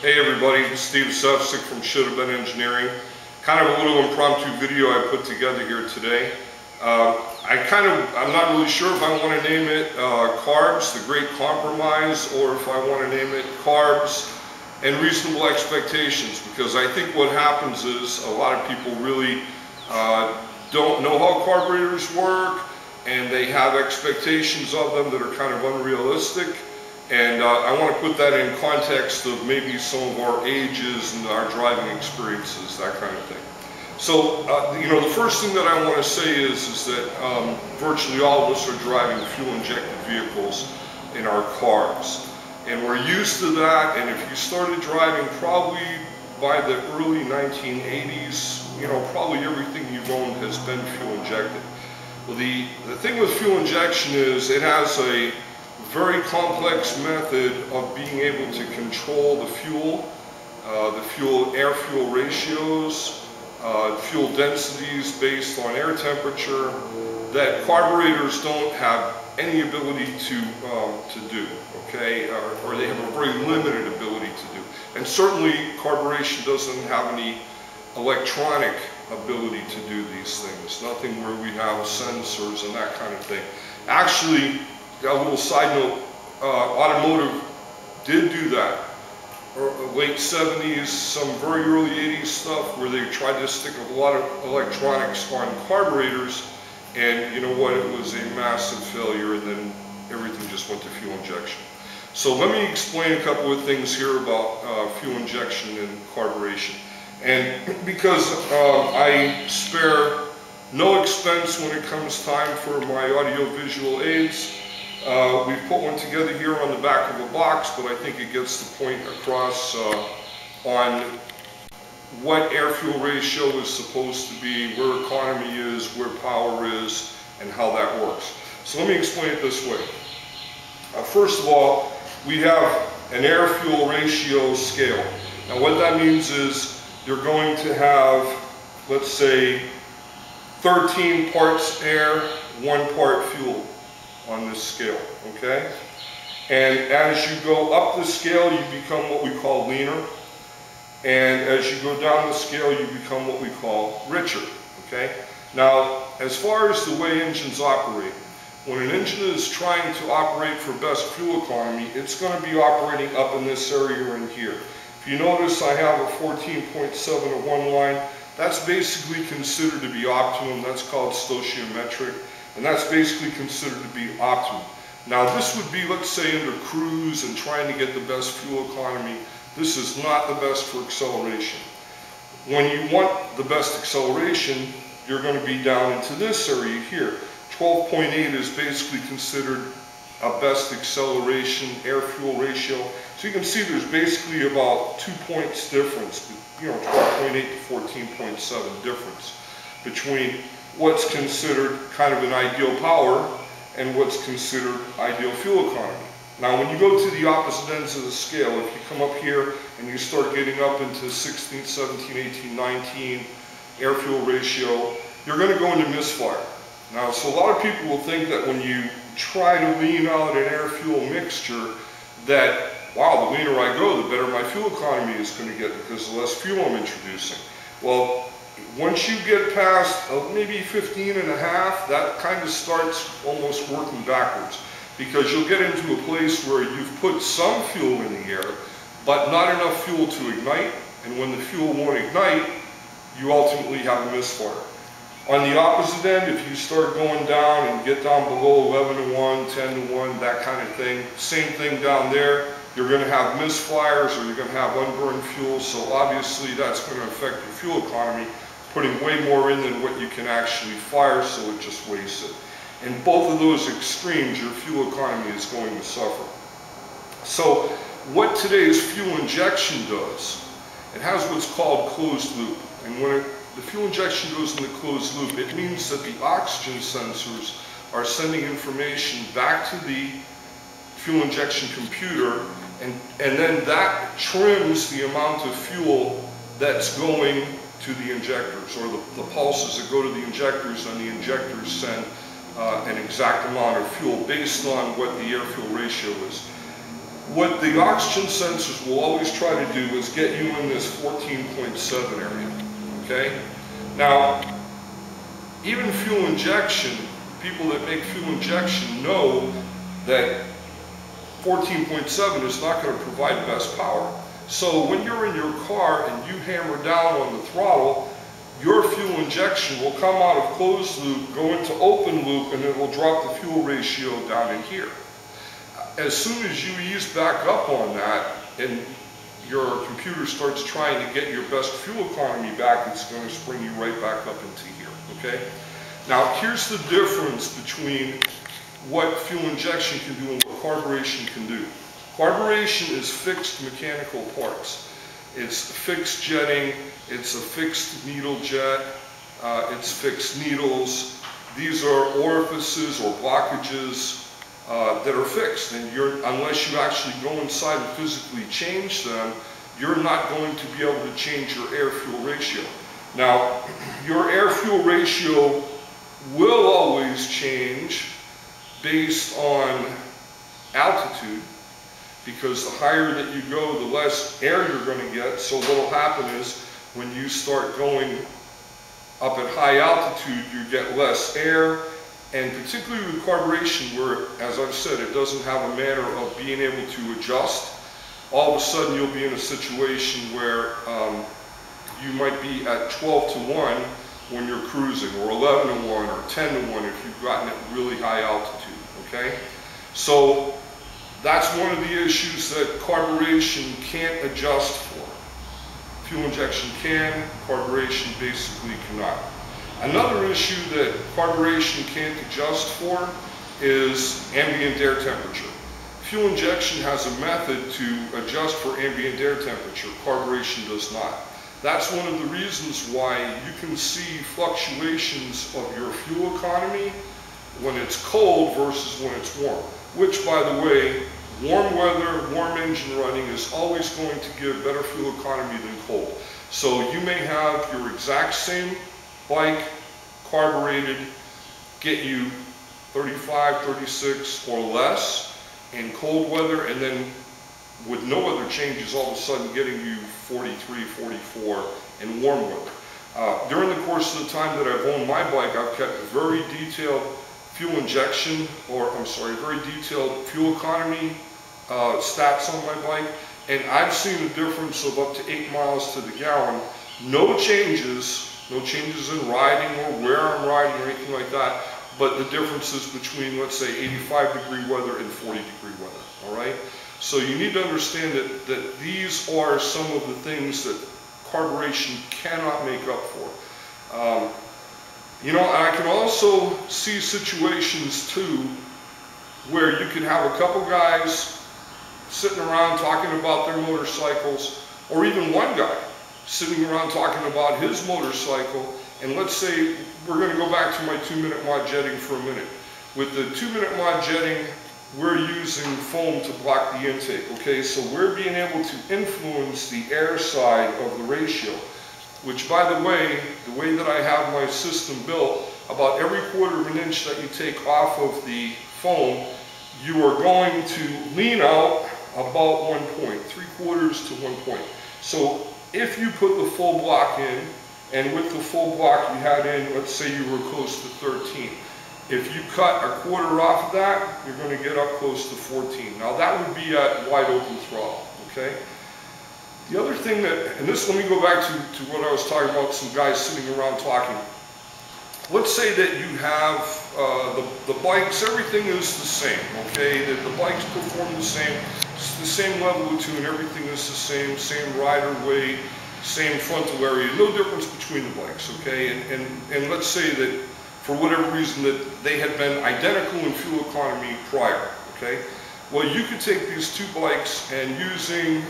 Hey everybody, Steve Sefcik from Should Have Been Engineering. Kind of a little impromptu video I put together here today. I'm not really sure if I want to name it Carbs, the Great Compromise, or if I want to name it Carbs and Reasonable Expectations, because I think what happens is a lot of people really don't know how carburetors work, and they have expectations of them that are kind of unrealistic. And I want to put that in context of maybe some of our ages and our driving experiences, that kind of thing. So, the first thing that I want to say is that virtually all of us are driving fuel-injected vehicles in our cars. And we're used to that, and if you started driving probably by the early 1980s, probably everything you've owned has been fuel-injected. Well, the thing with fuel injection is it has a very complex method of being able to control the fuel air-fuel ratios, fuel densities based on air temperature that carburetors don't have any ability to do, okay, or they have a very limited ability to do. And certainly carburation doesn't have any electronic ability to do these things, nothing where we have sensors and that kind of thing. Actually, a little side note, automotive did do that. Late 70s, some very early 80s stuff where they tried to stick a lot of electronics on carburetors, and you know what, it was a massive failure, and then everything just went to fuel injection. So let me explain a couple of things here about fuel injection and carburation. And because I spare no expense when it comes time for my audio-visual aids, we've put one together here on the back of a box, but I think it gets the point across on what air-fuel ratio is supposed to be, where economy is, where power is, and how that works. So let me explain it this way. First of all, we have an air-fuel ratio scale. Now what that means is you're going to have, let's say, 13 parts air, 1 part fuel on this scale, okay? And as you go up the scale, you become what we call leaner. And as you go down the scale, you become what we call richer, okay? Now, as far as the way engines operate, when an engine is trying to operate for best fuel economy, it's going to be operating up in this area in here. If you notice, I have a 14.7 of one line. That's basically considered to be optimum. That's called stoichiometric. And that's basically considered to be optimum. Now this would be, let's say, under cruise and trying to get the best fuel economy. This is not the best for acceleration. When you want the best acceleration, you're going to be down into this area here. 12.8 is basically considered a best acceleration air-fuel ratio. So you can see there's basically about 2 points difference, 12.8 to 14.7 difference between what's considered kind of an ideal power and what's considered ideal fuel economy. Now when you go to the opposite ends of the scale, if you come up here and you start getting up into 16, 17, 18, 19 air-fuel ratio, you're going to go into misfire. Now, so a lot of people will think that when you try to lean out an air-fuel mixture that, wow, the leaner I go, the better my fuel economy is going to get because the less fuel I'm introducing. Well, once you get past maybe 15 and a half, that kind of starts almost working backwards, because you'll get into a place where you've put some fuel in the air, but not enough fuel to ignite, and when the fuel won't ignite, you ultimately have a misfire. On the opposite end, if you start going down and get down below 11 to 1, 10 to 1, that kind of thing, same thing down there, you're going to have misfires or you're going to have unburned fuel, so obviously that's going to affect your fuel economy, putting way more in than what you can actually fire, so it just wastes it. In both of those extremes, your fuel economy is going to suffer. So what today's fuel injection does, it has what's called closed loop. And when the fuel injection goes into closed loop, it means that the oxygen sensors are sending information back to the fuel injection computer, and then that trims the amount of fuel that's going to the injectors, or the pulses that go to the injectors, and the injectors send an exact amount of fuel based on what the air-fuel ratio is. What the oxygen sensors will always try to do is get you in this 14.7 area, okay? Now, even fuel injection, people that make fuel injection know that 14.7 is not going to provide best power. So when you're in your car and you hammer down on the throttle, your fuel injection will come out of closed loop, go into open loop, and it will drop the fuel ratio down in here. As soon as you ease back up on that and your computer starts trying to get your best fuel economy back, it's going to spring you right back up into here, okay? Now here's the difference between what fuel injection can do and what carburation can do. Carburation is fixed mechanical parts. It's fixed jetting, it's a fixed needle jet, it's fixed needles. These are orifices or blockages that are fixed, and unless you actually go inside and physically change them, you're not going to be able to change your air-fuel ratio. Now, your air-fuel ratio will always change based on altitude, because the higher that you go, the less air you're going to get. So what will happen is when you start going up at high altitude, you get less air, and particularly with carburation, where, as I've said, it doesn't have a manner of being able to adjust, all of a sudden you'll be in a situation where you might be at 12 to 1 when you're cruising, or 11 to 1, or 10 to 1 if you've gotten at really high altitude, okay? So that's one of the issues that carburation can't adjust for. Fuel injection can, carburation basically cannot. Another issue that carburation can't adjust for is ambient air temperature. Fuel injection has a method to adjust for ambient air temperature. Carburation does not. That's one of the reasons why you can see fluctuations of your fuel economy when it's cold versus when it's warm. Which, by the way, warm weather, warm engine running is always going to give better fuel economy than cold. So you may have your exact same bike carbureted, get you 35, 36 or less in cold weather, and then with no other changes, all of a sudden getting you 43, 44 in warm weather. During the course of the time that I've owned my bike, I've kept very detailed fuel injection, very detailed fuel economy stats on my bike, and I've seen a difference of up to 8 miles to the gallon. No changes in riding or where I'm riding or anything like that, but the differences between, let's say, 85-degree weather and 40-degree weather, all right? So you need to understand that these are some of the things that carburation cannot make up for. You know, I can also see situations too where you can have a couple guys sitting around talking about their motorcycles, or even one guy sitting around talking about his motorcycle, and let's say we're going to go back to my 2-minute mod jetting for a minute. With the 2-minute mod jetting, we're using foam to block the intake, okay? So we're being able to influence the air side of the ratio, which, by the way that I have my system built, about every 1/4 of an inch that you take off of the foam, you are going to lean out about 1 point, 3/4 to 1 point. So if you put the full block in, and with the full block you had in, let's say you were close to 13. If you cut a 1/4 off of that, you're going to get up close to 14. Now that would be at wide open throttle, okay? The other thing that, and this, let me go back to what I was talking about, some guys sitting around talking. Let's say that you have the bikes, everything is the same, okay? The bikes perform the same, it's the same level of tune, everything is the same rider weight, same frontal area, no difference between the bikes, okay? And let's say that for whatever reason that they had been identical in fuel economy prior, okay? Well, you could take these two bikes and using,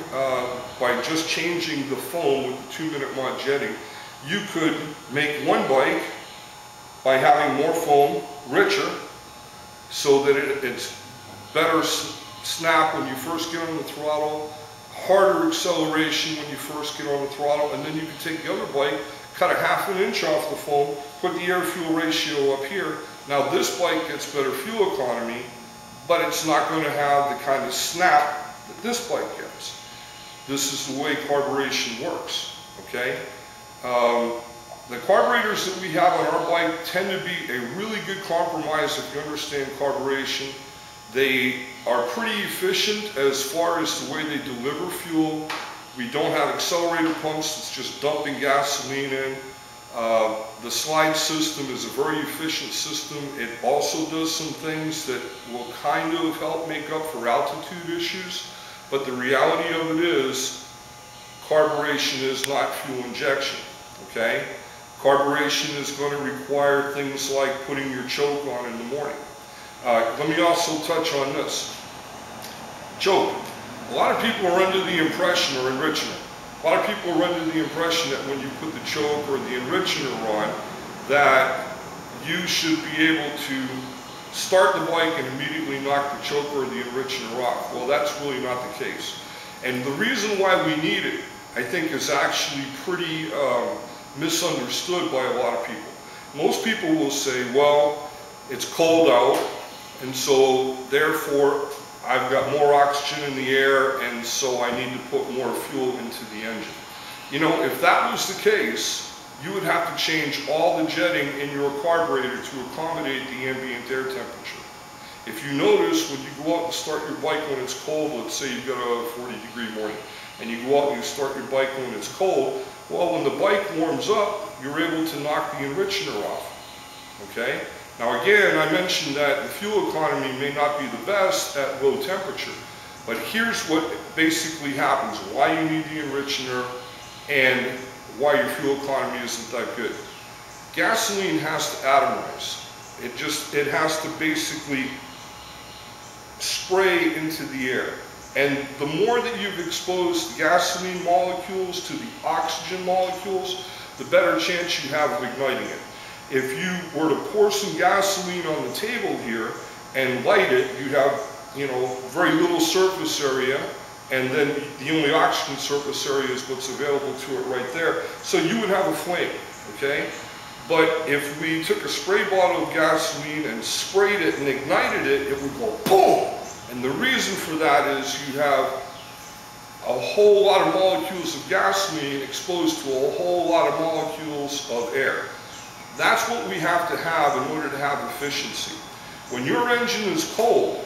by just changing the foam with the 2-minute mod jetting, you could make one bike by having more foam, richer, so that it's better snap when you first get on the throttle, harder acceleration when you first get on the throttle, and then you can take the other bike, cut a 1/2 inch off the foam, put the air-fuel ratio up here. Now this bike gets better fuel economy, but it's not going to have the kind of snap that this bike gets. This is the way carburation works, okay? The carburetors that we have on our bike tend to be a really good compromise if you understand carburation. They are pretty efficient as far as the way they deliver fuel. We don't have accelerator pumps, it's just dumping gasoline in. The slide system is a very efficient system. It also does some things that will kind of help make up for altitude issues, but the reality of it is carburation is not fuel injection, okay? Carburation is going to require things like putting your choke on in the morning. Let me also touch on this. Choke. A lot of people are under the impression, or enrichment. A lot of people are under the impression that when you put the choke or the enricher on, that you should be able to start the bike and immediately knock the choke or the enricher off. Well, that's really not the case. And the reason why we need it, I think, is actually pretty misunderstood by a lot of people. Most people will say, well, it's cold out, and so therefore I've got more oxygen in the air, and so I need to put more fuel into the engine. You know, if that was the case, you would have to change all the jetting in your carburetor to accommodate the ambient air temperature. If you notice, when you go out and start your bike when it's cold, let's say you've got a 40-degree morning, and you go out and you start your bike when it's cold, well, when the bike warms up, you're able to knock the enricher off, okay? Now again, I mentioned that the fuel economy may not be the best at low temperature, but here's what basically happens, why you need the enricher and why your fuel economy isn't that good. Gasoline has to atomize. It has to basically spray into the air. And the more that you've exposed the gasoline molecules to the oxygen molecules, the better chance you have of igniting it. If you were to pour some gasoline on the table here and light it, you'd have, you know, very little surface area, and then the only oxygen surface area is what's available to it right there. So you would have a flame, okay? But if we took a spray bottle of gasoline and sprayed it and ignited it, it would go boom! And the reason for that is you have a whole lot of molecules of gasoline exposed to a whole lot of molecules of air. That's what we have to have in order to have efficiency. When your engine is cold,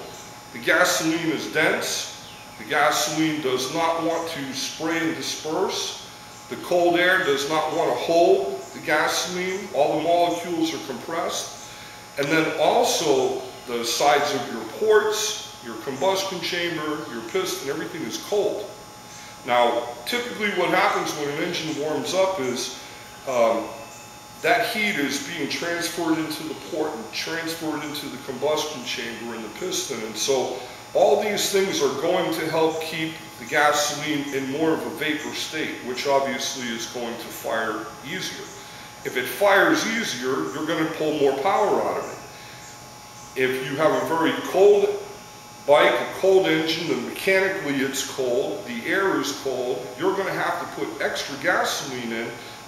the gasoline is dense, the gasoline does not want to spray and disperse, the cold air does not want to hold the gasoline, all the molecules are compressed, and then also the sides of your ports, your combustion chamber, your piston, everything is cold. Now, typically what happens when an engine warms up is that heat is being transferred into the port and transferred into the combustion chamber and the piston, and so all these things are going to help keep the gasoline in more of a vapor state, which obviously is going to fire easier. If it fires easier, you're going to pull more power out of it. If you have a very cold bike, a cold engine, and mechanically it's cold, the air is cold, you're going to have to put extra gasoline in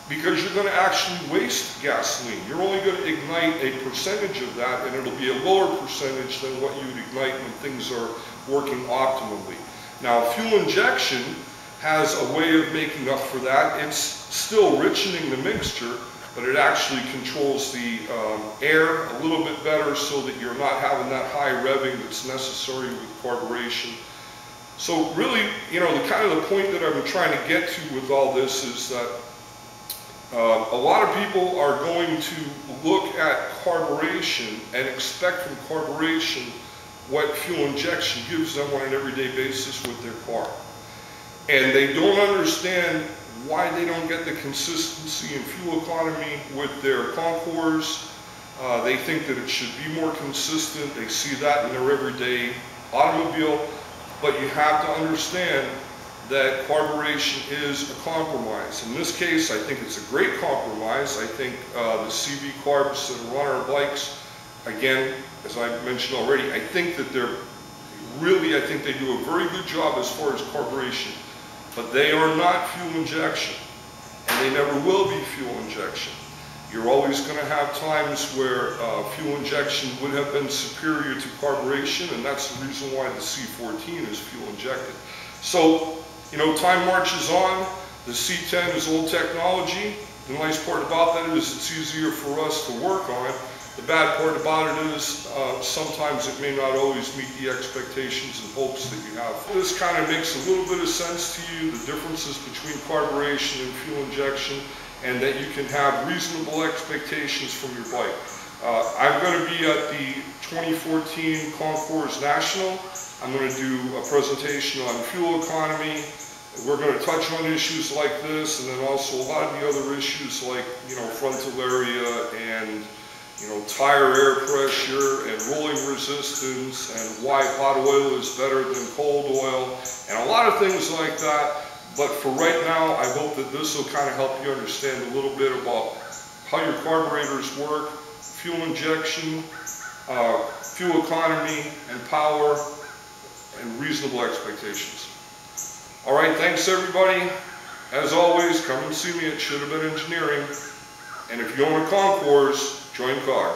because you're going to actually waste gasoline. You're only going to ignite a percentage of that, and it'll be a lower percentage than what you would ignite when things are working optimally. Now, fuel injection has a way of making up for that. It's still richening the mixture, but it actually controls the air a little bit better so that you're not having that high revving that's necessary with carburation. So really, you know, the kind of the point that I'm trying to get to with all this is that a lot of people are going to look at carburation and expect from carburation what fuel injection gives them on an everyday basis with their car. And they don't understand why they don't get the consistency in fuel economy with their Concours. They think that it should be more consistent. They see that in their everyday automobile. But you have to understand that carburation is a compromise. In this case, I think it's a great compromise. I think the CV carbs that are on our bikes, again, as I mentioned already, I think that they're really, I think they do a very good job as far as carburation. But they are not fuel injection, and they never will be fuel injection. You're always going to have times where fuel injection would have been superior to carburation, and that's the reason why the C14 is fuel injected. So, you know, time marches on. The C10 is old technology. The nice part about that is it's easier for us to work on. The bad part about it is sometimes it may not always meet the expectations and hopes that you have. This kind of makes a little bit of sense to you, the differences between carburation and fuel injection, and that you can have reasonable expectations from your bike. I'm going to be at the 2014 Concours National. I'm going to do a presentation on fuel economy. We're going to touch on issues like this, and then also a lot of the other issues like, you know, frontal area and, you know, tire air pressure and rolling resistance and why hot oil is better than cold oil and a lot of things like that. But for right now, I hope that this will kind of help you understand a little bit about how your carburetors work, fuel injection, fuel economy and power, and reasonable expectations. All right, thanks everybody. As always, come and see me at Should Have Been Engineering. And if you own a Concours, join CAR.